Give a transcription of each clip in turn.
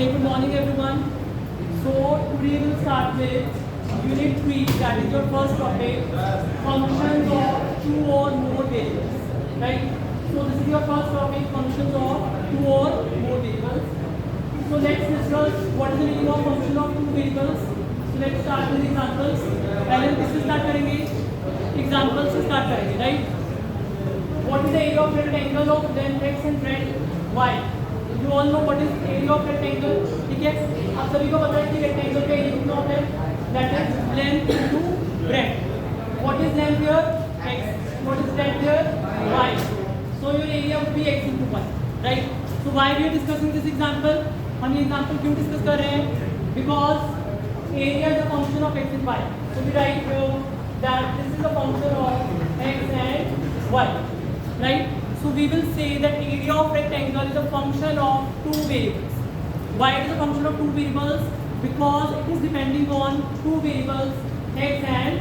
Okay, good morning everyone. So today we'll start with Unit 3, that is your first topic, functions of two or more variables. Right? So this is your first topic, functions of two or more variables. So let's discuss what is the meaning of function of two variables. So let's start with examples. पहले किससे start करेंगे? Examples से start करेंगे, right? What is the area of rectangle of length x and breadth y? You all know what is area of rectangle. ठीक है? आप सभी को पता है कि rectangle का area कितना होता है? That is length into breadth. What is length here? X. What is breadth here? Y. So your area would be x into y, right? So why we are discussing this example? हम ये example क्यों discuss कर रहे हैं? Because area is a function of x and y. So we write that this is a function of x and y, right? So we will say that area of rectangle is a function of two variables. Why it is a function of two variables? Because it is depending on two variables x and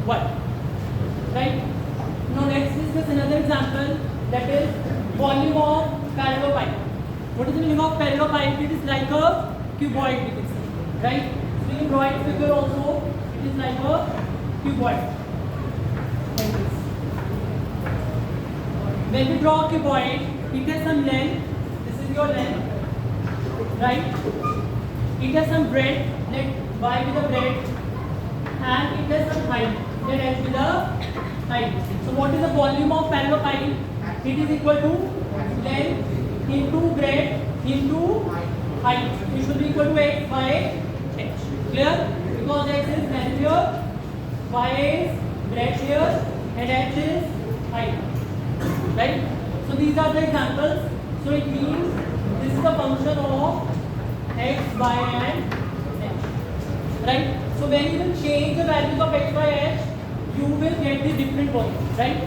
y, right? Now let's discuss another example, that is volume of parallelepiped. What is the meaning of parallelepiped? It is like a cuboid, we can say, right? So you can draw it figure also. It is like a cuboid, like this. When we draw a cuboid, it has some length. This is your length, right? It has some breadth, let y be the breadth, and it has some height, let x be the height. So what is the volume of parallelepiped? It is equal to length into breadth into height. It should be equal to x by h. Clear? Because x is length here, y is breadth here, and h is height. Right? So these are the examples. So it means this is the function of x, y and h. Right? So when you will change the values of x, y, h, you will get the different values. Right?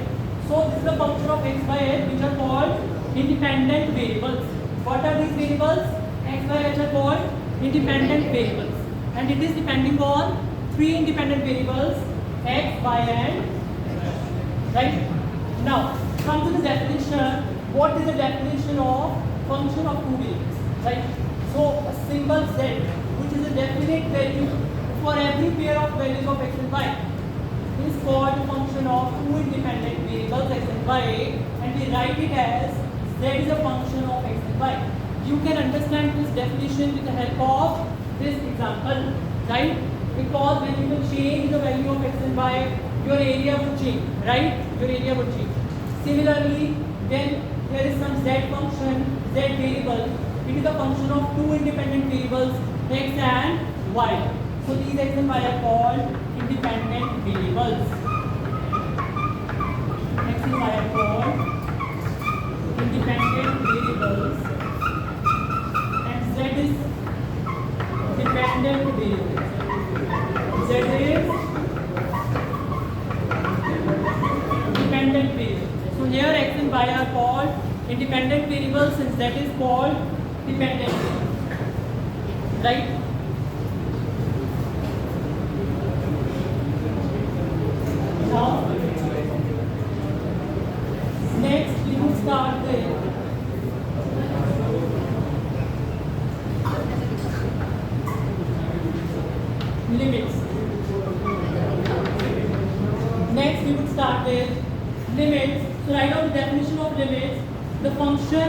So this is the function of x, y, h, which are called independent variables. What are these variables? X, y, h are called independent variables. And it is depending on three independent variables, x, y and h. Right? Now, come to the definition. What is the definition of function of two variables? Right? So a symbol z, which is a definite value for every pair of values of x and y, is called a function of two independent variables x and y, and we write it as z is a function of x and y. You can understand this definition with the help of this example, right? Because when you will change the value of x and y, your area would change, right? Your area would change. Similarly, when there is some z function, z variable, it is a function of two independent variables, x and y. So these x and y are called independent variables. X and y are called independent variables, and z is dependent variable. Z is dependent variable. So here x and y are called independent variables and z is called dependent variable. Right? Now, next we will start with limits. Next we would start with limits. So write down the definition of limits. The function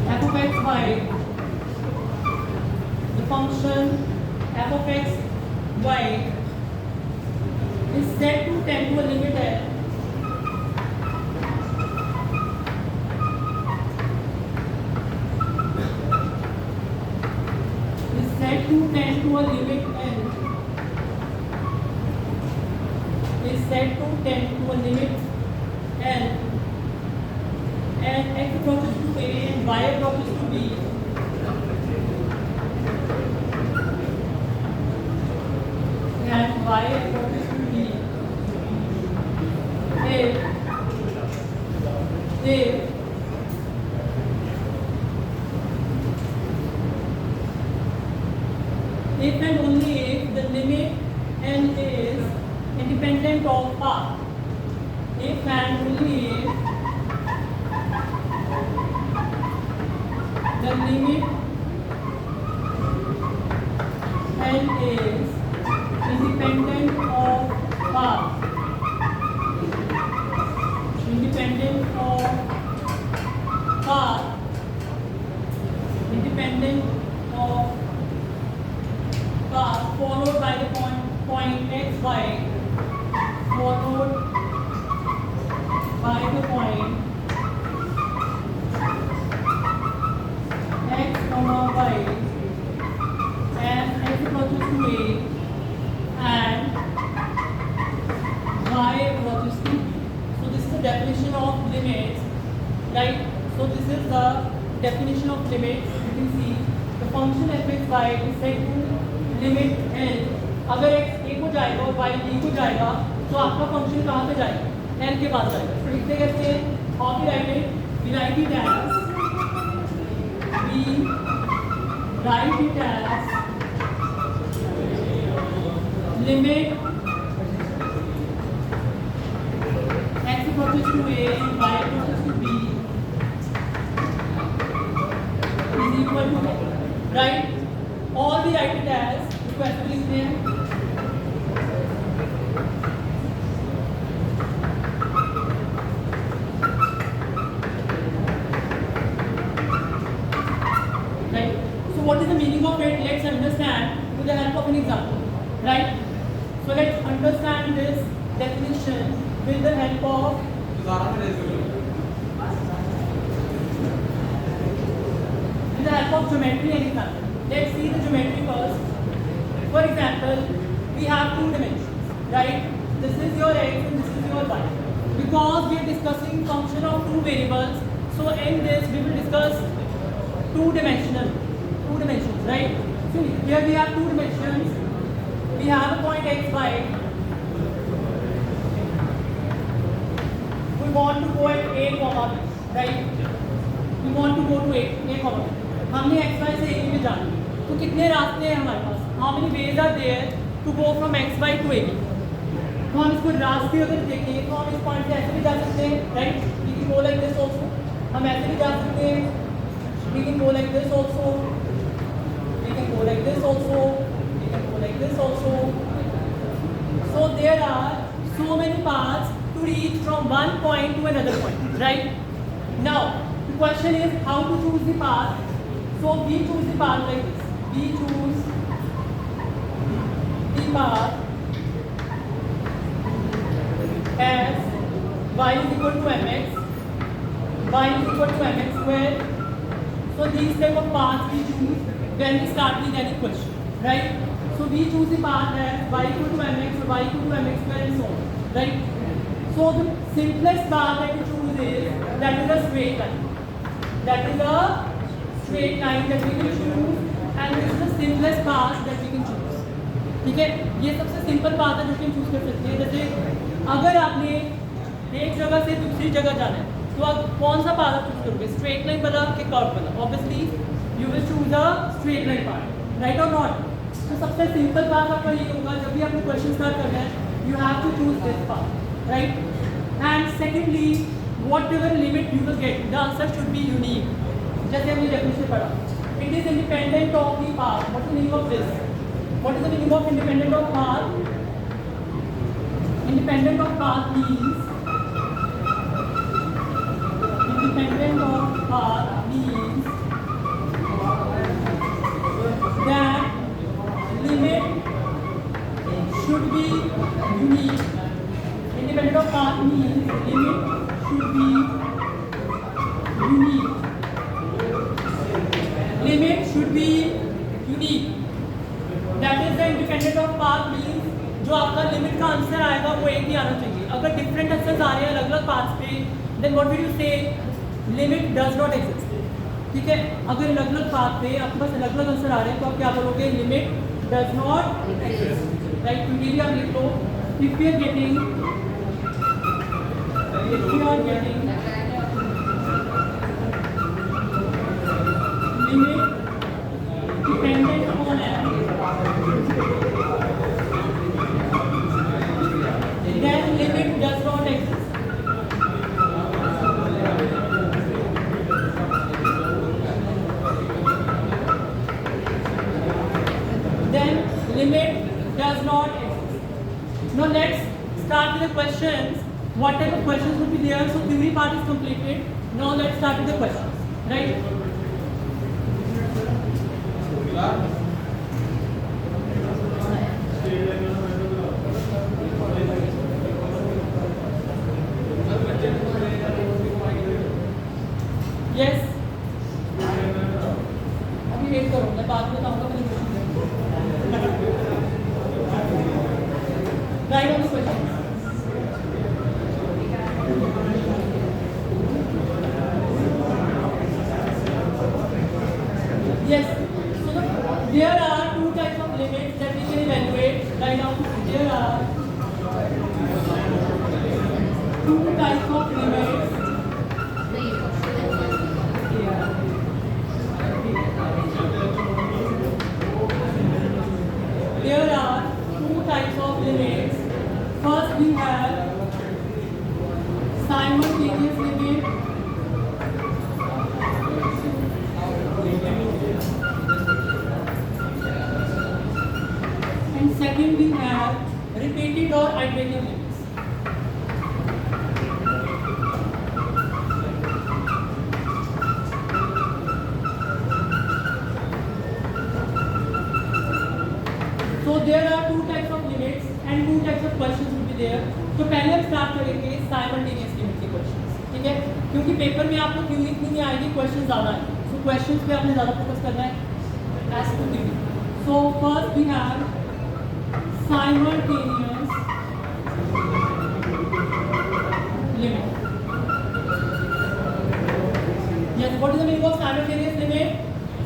f of x y, the function f of x y is set to tend to a limit l to tend to a limit n, is set to tend to a limit n, and x approaches to a and y approaches to b, and y approaches to b, if and only if the limit n is independent of path. If and only if limit L is independent of path. Independent of path. Independent of path followed by the point x, y. Followed by the point x, y, and x approaches to a and y approaches to b. So this is the definition of limits, right? So this is the definition of limits. You can see the function f(x,y) is said to limit L. अगर x a को जाएगा और y b को जाएगा तो आपका function कहाँ पे जाएगा? L के पास जाएगा. तो लिखते कैसे हैं? How we write it? We write it as limit x approaches to a and y approaches to b is equal to, right? Or we write it as, इसको ऐसे लिखते हैं, right? So what is the meaning of it? Let's understand with the help of an example, right? So let's understand this definition with the help of geometry and example. Let's see the geometry first. For example, we have two dimensions, right? This is your x and this is your y. Because we are discussing function of two variables, so in this we will discuss two dimensions, right? So here we have two dimensions. We have a point x, y. We want to go at a comma b, right? We want to go to a comma b. हमने x y से a में जाना है. तो कितने रास्ते हैं हमारे पास? How many ways are there to go from x y to a b? तो हम इसको रास्ते अगर देखें तो हम इस पॉइंट से ऐसे भी जा सकते हैं, right? We can go like this also. हम ऐसे भी जा सकते हैं. We can go like this also. We can go like this also. We can go like this also. So there are so many paths to reach from one point to another point, right? Now the question is how to choose the path. So we choose the path like this. We choose the path as y is equal to mx, y is equal to mx square. So these type of paths we choose when we start with any question, right? So we choose the path as y equal to mx or y equal to mx square and so on, right? So the simplest path that we choose is that is a straight line. That is a straight line that we can choose, and this is the simplest path that we can choose. ठीक है, ये सबसे simple path है जो कि हम choose कर सकते हैं. जैसे अगर आपने एक जगह से दूसरी जगह जाना है तो आप कौन सा पाथ चूज करोगे? स्ट्रेट लाइन वाला कि कर्व वाला? Obviously you will choose a straight line path, right और नॉट? तो सबसे सिंपल पाथ आपका ये होगा. जब भी आपको क्वेश्चन स्टार्ट करना है you have to choose this path, right? And secondly whatever limit you will get, the answer should be unique. जैसे हमने डेफिनेशन पढ़ा, it is independent of the path. What is the meaning of this? What is the meaning of independent of path? Independent of path means that limit should be unique. Independent of path means limit should be unique. Limit should be unique. That is the independent of path means जो आपका limit का answer आएगा वो एक ही आना चाहिए. अगर different answers आ रहे हैं अलग अलग पाथ्स पे, देन व्हाट विल यू से? Limit does not exist. ठीक है, अगर अलग अलग पाथ पे आपके पास अलग अलग आंसर आ रहे हैं तो आप क्या बोलोगे? Limit does not exist, right? तो ये भी आप लिख लो. If we are getting limit dependent on m, then limit does not exist. the questions. What type of questions would be there? So theory part is completed. Now let's start with the questions. Right? Yes. अभी wait करो, मैं बाद में बताऊंगा अपनी question. Right on the question. Yes. So there are two types of limits that we can evaluate. Right now, there are two types of limits. There are two types of limits. First, we have simultaneous limit. And second, we have repeated or iterative limits. So there are two types of limits and two types of questions will be there. तो पहले हम start करेंगे simultaneous limit के questions, ठीक है? क्योंकि paper में आपको थ्योरी इतनी नहीं आएगी, क्वेश्चन ज़्यादा है, so क्वेश्चंस पे आपने ज़्यादा फोकस करना है as to theory. So first we have simultaneous limit. Yes, what is the meaning of simultaneous limit?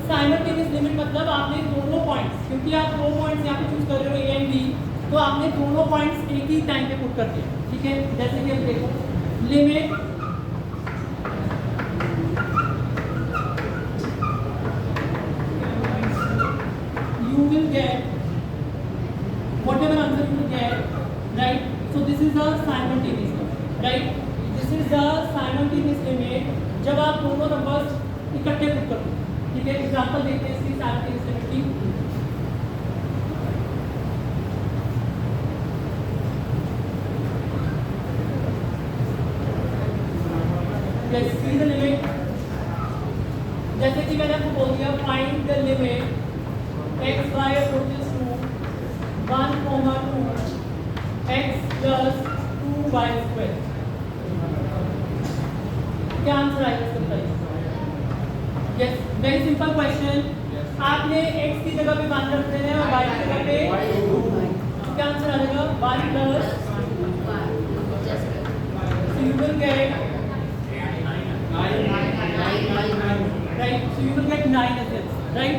Simultaneous limit मतलब आपने दोनों पॉइंट्स, क्योंकि आप दो पॉइंट्स यहाँ पे चूज कर रहे हो ए एंड बी, तो आपने दोनों पॉइंट्स एक ही टाइम पे पुट कर दिया, ठीक है? जैसे कि अब देखो limit you will get whatever answer you will get, right? So this is the simultaneous limit, right? This is the simultaneous limit जब आप दोनों नंबर्स इकट्ठे पुट कर दो, ठीक है? एग्जांपल देखते हैं इसकी simultaneous limit की। Let's see the limit. जैसे कि मैंने आपको बोल दिया find the limit x y approaches to 1, 2 x plus 2y square. क्या आंसर आएगा इसका बताइए? Yes, very simple question. आपने x की जगह पे 1 रख देना है और y की जगह पे क्या आंसर आ जाएगा? 1 plus so you will get 9, right? So you will get 9 as well, right?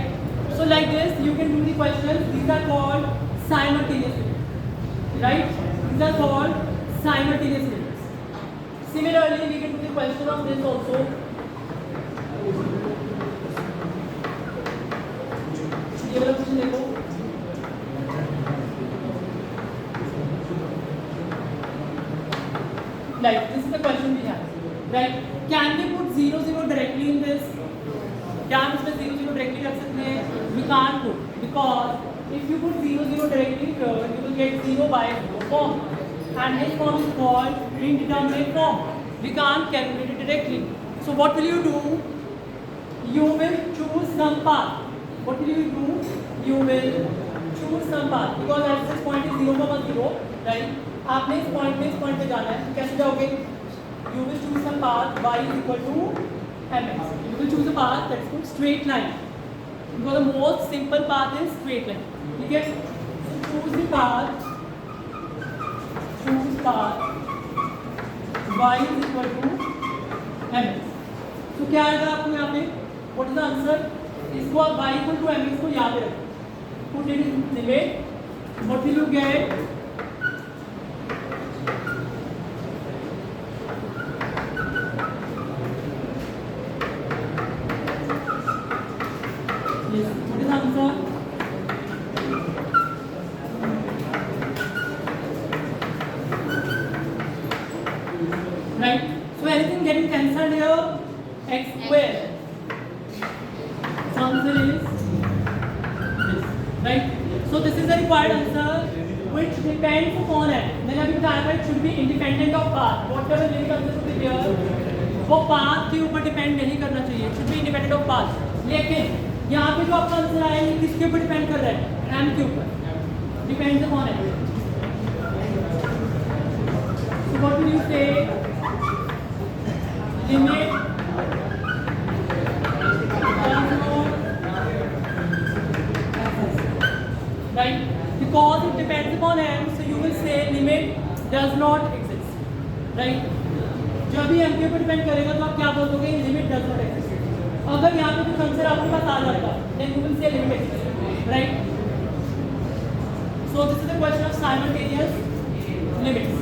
So like this, you can do the questions. These are called simultaneous limits, right? These are called simultaneous limits. Similarly, we can do the question of this also. ये वाला question देखो, like this is the question we have, right? Can we put 0 0 directly in this? क्या हम इसमें 0 0 directly रख सकते हैं? We can't put, because if you put 0 0 directly here, you will get 0 by 0 form, and this form is called indeterminate form. We can't calculate it directly. So what will you do? You will choose some path. What will you do? You will choose some path, because at this point is 0, 0, right? आपने इस point में इस point पे जाना है, कैसे जाओगे? You will choose some path y is equal to mx. You will choose a path that is called straight line, because the most simple path is straight line. ठीक है? So choose the path. Choose path y is equal to mx. So क्या आएगा आपको यहाँ पे? What is the answer? इसको आप y equal to mx को याद रखो. Put it in limit. What will you get? Yes. What is the answer? Right. So anything getting cancelled here? X square. So answer is this, right? So this is the required answer. which depends upon it. मैंने अभी बताया था it should be independent of path. Whatever limit considered to be there, वो path के ऊपर depend नहीं करना चाहिए. It should be independent of path. लेकिन यहाँ पे जो आपका आंसर आया ये किसके ऊपर डिपेंड कर रहा है? M के ऊपर. Depends upon it. So what do you say? Limit right? Because it depends upon M, so you will say limit does not exist, right? जब भी M के ऊपर डिपेंड करेगा तो आप क्या बोल दोगे? Limit does not exist. अगर यहाँ पे कुछ आंसर आपके पास आ जाता, then you will say limit exists, right? So this is the question of simultaneous limits.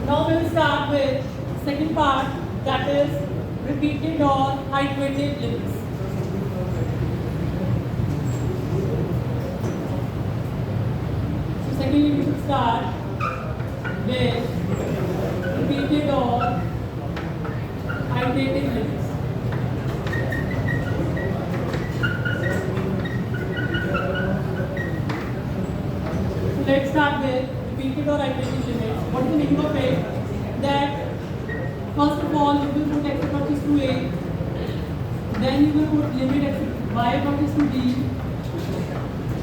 Now we will start with second part, that is repeated or iterative limits. So secondly we will start with repeated or iterative limits. So let's start with repeated or iterative limits. What is the meaning of it? That first of all you will put x approaches to a, then you will put limit x y approaches to b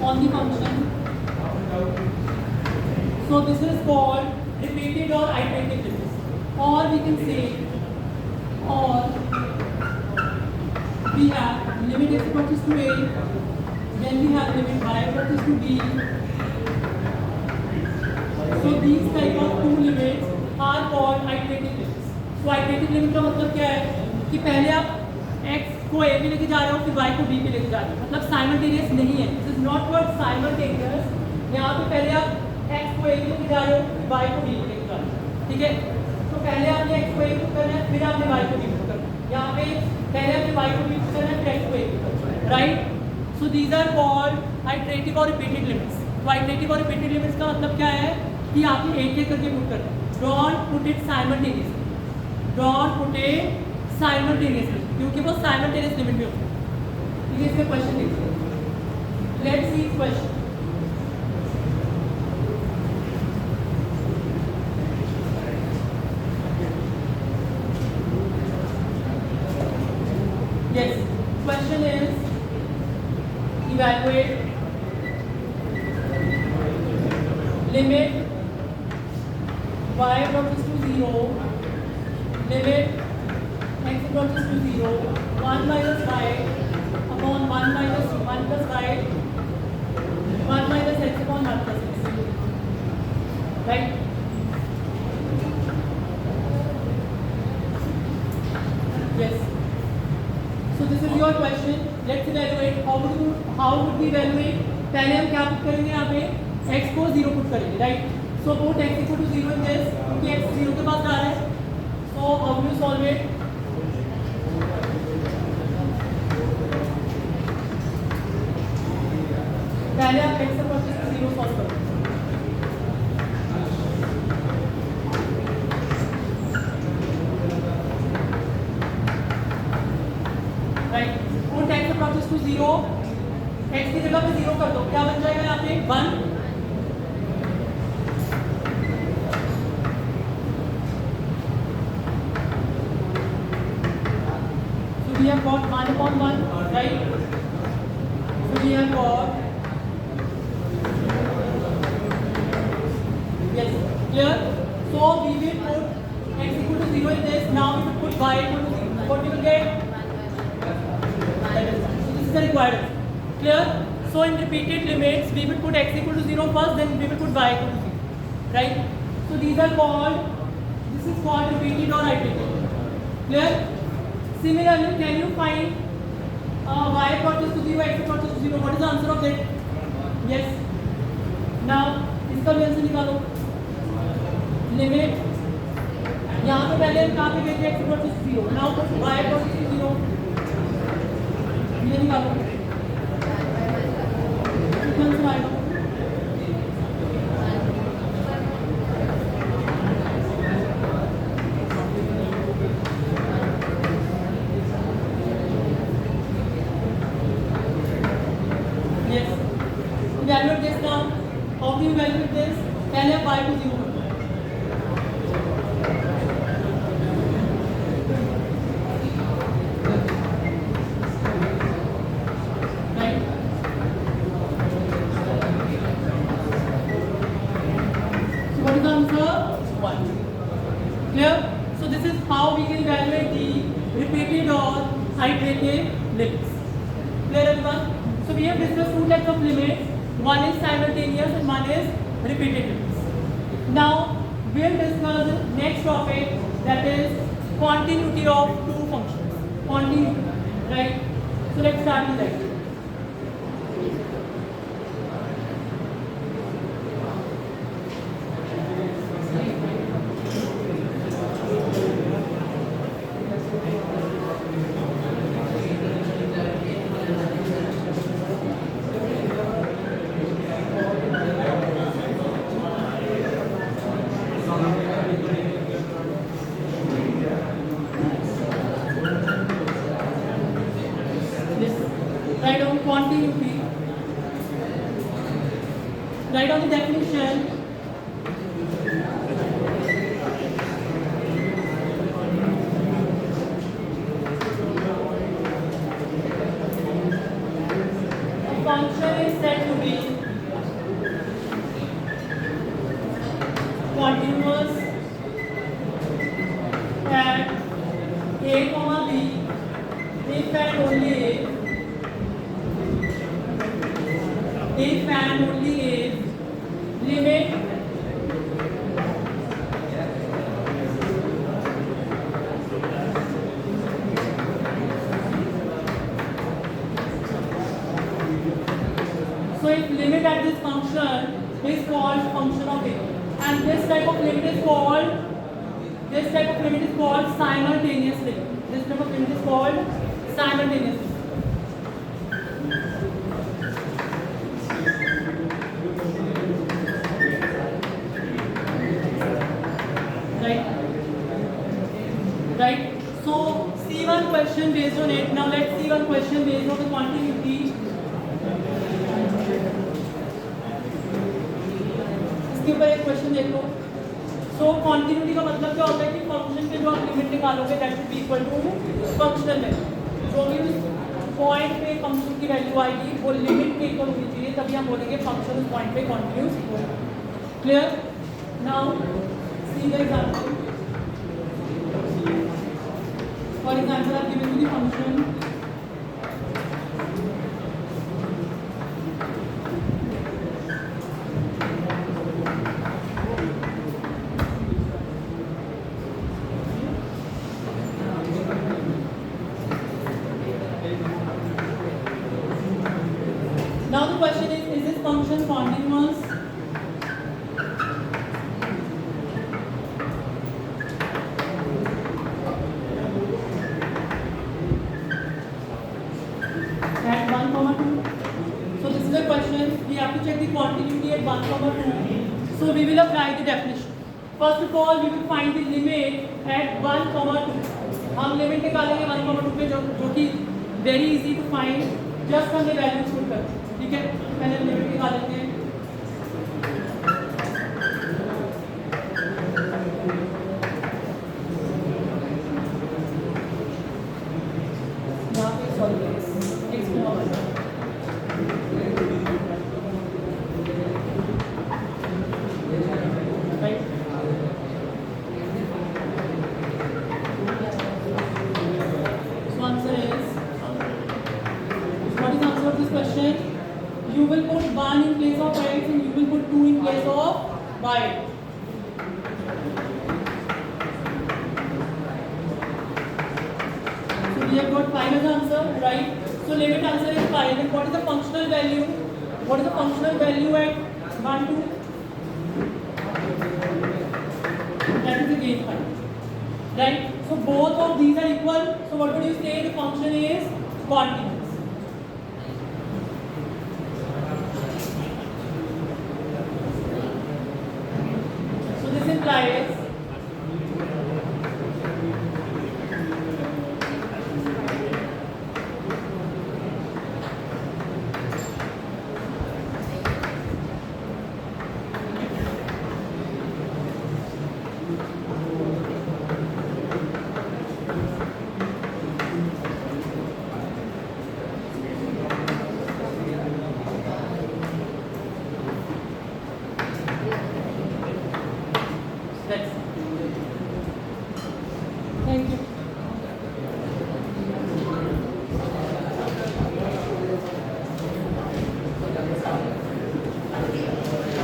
on the function. So this is called repeated or iterative limits. Or we can say, or we have limit x approaches to a, then we have limit y approaches to b. So these type of two limits are called iterative limits. So iterative limit का मतलब क्या है कि पहले आप x को a पे लेके जा रहे हो फिर y को b पे लेके जा रहे हो, मतलब simultaneous नहीं है. This is not called simultaneous. यहाँ पे पहले आप x को a पे लेके जा रहे हो फिर y को b पे लेके जा रहे हो, ठीक है? तो पहले आपने x को a पे करना है फिर आपने y को b पे करना है. यहाँ पे पहले आपने y को b पे करना है फिर x को a पे करना है, right? So these are called iterative or repeated limits. तो iterative और repeated limits का मतलब क्या है कि आपने एक एक करके पुट करना है. Don't put it simultaneously. Don't put it simultaneously. क्योंकि वो simultaneous limit में होता है. ठीक है, इसका क्वेश्चन देखिए. Let's see question. Yes. Question is evaluate limit y approaches to 0, limit x approaches to 0, 1 minus y upon 1 minus 1 plus y, 1 minus x upon 1 plus x. Right? Yes. So this is your question. Let's evaluate. How would we evaluate? पहले हम क्या put करेंगे यहाँ पे? x को 0 put करेंगे, right? So put x equal to 0 in this, क्योंकि x 0 के पास जा रहा है. So how do you solve it? पहले आप x approaches to 0 solve करो. Right? Put x approaches to 0. x की जगह पे 0 कर दो. क्या बन जाएगा यहाँ पे? 1. We have got 1 upon 1, right? So we have got, yes, clear? So we will put x equal to 0 in this. Now we will put y equal to 0. What we will get? So this is the required. Clear? So in repeated limits, we will put x equal to 0 first, then we will put y equal to 0, right? So these are called, this is called repeated or iterative. Clear? Similarly, can you find y approaches to 0, x approaches to 0? What is the answer of that? Yes. Now, इसका भी answer निकालो. Limit यहाँ पे पहले हम कहाँ पे गए थे x equal to 0, now y equal to 0, ये निकालो सीक्वेंस में आएगा। Yes, evaluate this now. How do you evaluate this? पहले आप y को 0 करो, clear? So this is how we can evaluate the repeated or iterative limits. Clear everyone? So we have discussed two types of limits. One is simultaneous and one is repeated limits. Now we will discuss the next topic, that is continuity of two functions. Continuity, right? So let's start with that. Write down continuity. Write down the definition. A function is said to be continuous at a comma b if and only if and only if limit so if limit at this function is called function of a, and this type of limit is called simultaneous limit. This type of limit is called simultaneous limit. Right? So see one question based on it. Now let's see one question based on the continuity. इसके ऊपर एक question देख लो. So continuity का मतलब क्या होता है कि फंक्शन के जो आप लिमिट निकालोगे that should be equal to functional value. जो भी उस पॉइंट पे फंक्शन की वैल्यू आएगी वो लिमिट के इक्वल होनी चाहिए, तभी हम बोलेंगे फंक्शन उस पॉइंट पे कंटिन्यूस हो. Clear? Now see the example. For example, I have given you the function now the question is this function continuous? At 1, 2. So this is the question. We have to check the continuity at 1, 2. So we will apply the definition. First of all, we will find the limit at 1, 2. हम limit निकालेंगे 1, 2 पे जो कि very easy to find. Just हमने values put कर, ठीक है? पहले लिमिट निकाल लेते हैं. यहाँ पे सॉल्व करें. You will put 1 in place of x and you will put 2 in place of y. So we have got 5 as the answer, right? So limit answer is 5. And what is the functional value? What is the functional value at 1, 2? That is again 5. right? So both of these are equal. So what would you say the function is? Continuous. So this implies